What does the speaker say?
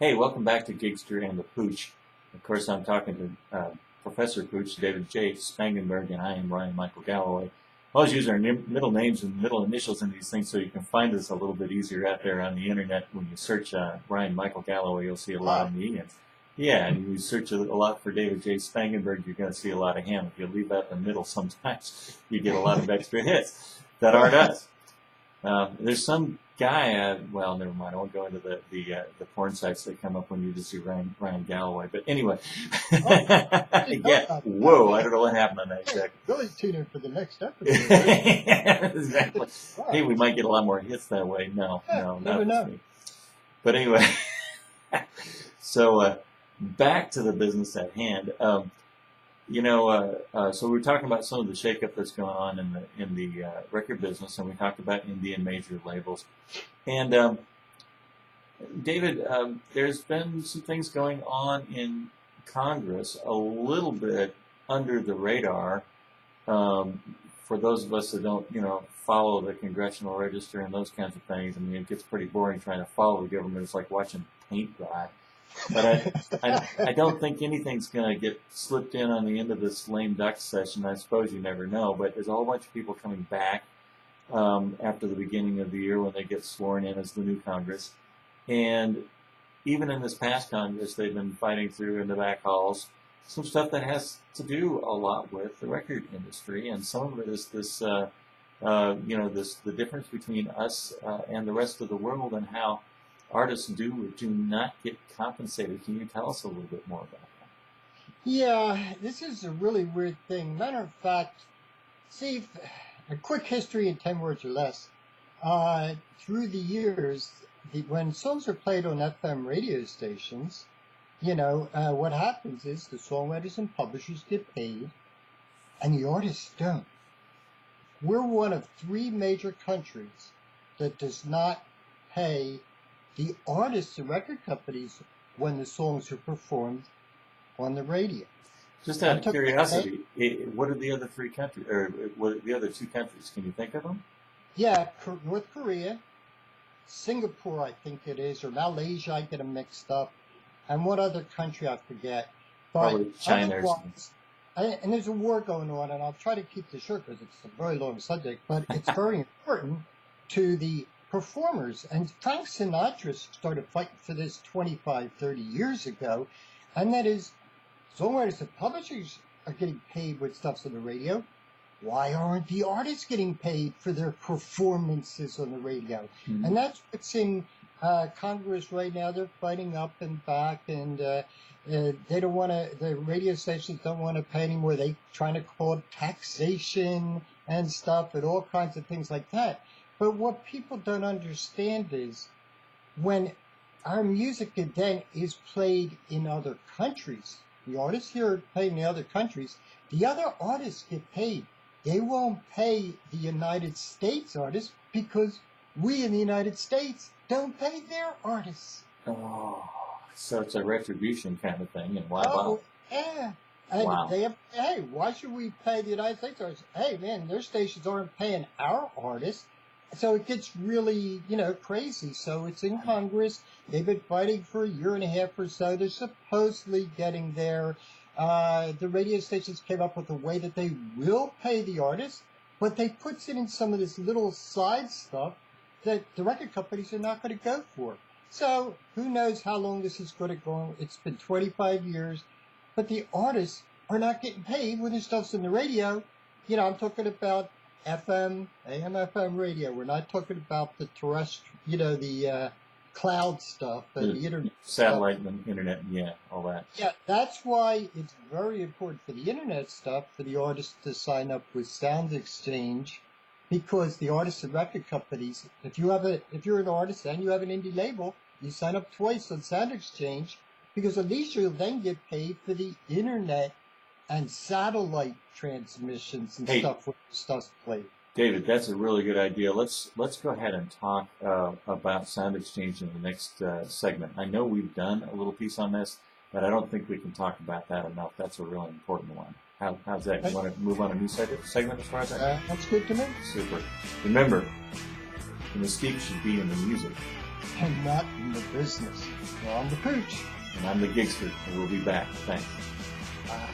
Hey, welcome back to Gigster and The Pooch. Of course, I'm talking to Professor Pooch, David J. Spangenberg, and I am Ryan Michael Galloway. Always use our middle names and middle initials in these things so you can find us a little bit easier out there on the internet. When you search Ryan Michael Galloway, you'll see a lot of me. And you search a lot for David J. Spangenberg, you're going to see a lot of him. If you leave out the middle, sometimes you get a lot of extra hits that aren't us. There's some guy, well, never mind. I won't go into the porn sites that come up when you just see Ryan Galloway. But anyway, yeah. Whoa, I don't know what happened on that exactly. Really tune in for the next episode. Exactly. Hey, we might get a lot more hits that way. No, never know. Me. But anyway, so back to the business at hand. So we were talking about some of the shakeup that's going on in the record business, and we talked about indie and major labels. And David, there's been some things going on in Congress, a little bit under the radar. For those of us that don't, follow the Congressional Register and those kinds of things, I mean, it gets pretty boring trying to follow the government. It's like watching paint dry. But I don't think anything's going to get slipped in on the end of this lame duck session. I suppose you never know. But there's a whole bunch of people coming back after the beginning of the year when they get sworn in as the new Congress. And even in this past Congress, they've been fighting through in the back halls some stuff that has to do a lot with the record industry. And some of it is this, the difference between us and the rest of the world and how artists do or do not get compensated. Can you tell us a little bit more about that? Yeah, this is a really weird thing. Matter of fact, see, a quick history in 10 words or less. Through the years, when songs are played on FM radio stations, what happens is the songwriters and publishers get paid, and the artists don't. We're one of 3 major countries that does not pay the artists and record companies when the songs are performed on the radio. Just out of curiosity, what are the other 3 countries, or what are the other 2 countries? Can you think of them? Yeah, North Korea, Singapore, I think it is, or Malaysia, I get them mixed up, and what other country I forget. But probably China. And there's a war going on, and I'll try to keep this short because it's a very long subject, but it's very important to the performers. And Frank Sinatra started fighting for this 25, 30 years ago, and that is songwriters and publishers are getting paid with stuff on the radio. Why aren't the artists getting paid for their performances on the radio? Mm-hmm. And that's what's in Congress right now. They're fighting up and back, and they don't want to, the radio stations don't want to pay anymore. They're trying to call it taxation and stuff and all kinds of things like that. But what people don't understand is when our music then is played in other countries, the artists here are paid in the other countries, the other artists get paid. They won't pay the United States artists because we in the United States don't pay their artists. Oh, so it's a retribution kind of thing. And why? Oh, yeah. And wow. Hey, why should we pay the United States artists? Hey, man, their stations aren't paying our artists. So it gets really, crazy. So it's in Congress. They've been fighting for a year and a half or so. They're supposedly getting there. The radio stations came up with a way that they will pay the artists, but they put it in some of this little side stuff that the record companies are not going to go for. So who knows how long this is going to go on. It's been 25 years, but the artists are not getting paid when their stuff's in the radio. I'm talking about FM, AM, FM radio. We're not talking about the terrestrial, the cloud stuff and the internet satellite stuff. And internet, yeah, all that. Yeah, that's why it's very important for the internet stuff for the artists to sign up with Sound Exchange, because the artists and record companies, if you're an artist and you have an indie label, you sign up twice on Sound Exchange, because at least you'll then get paid for the internet and satellite transmissions and stuff where stuff's played. David, that's a really good idea. Let's go ahead and talk about Sound Exchange in the next segment. I know we've done a little piece on this, but I don't think we can talk about that enough. That's a really important one. How's that? You want to move on a new segment as far as that? That's good to me. Super. Remember, The mystique should be in the music. And not in the business. Well, I'm the Pooch. And I'm the Gigster, and we'll be back. Thanks. Bye.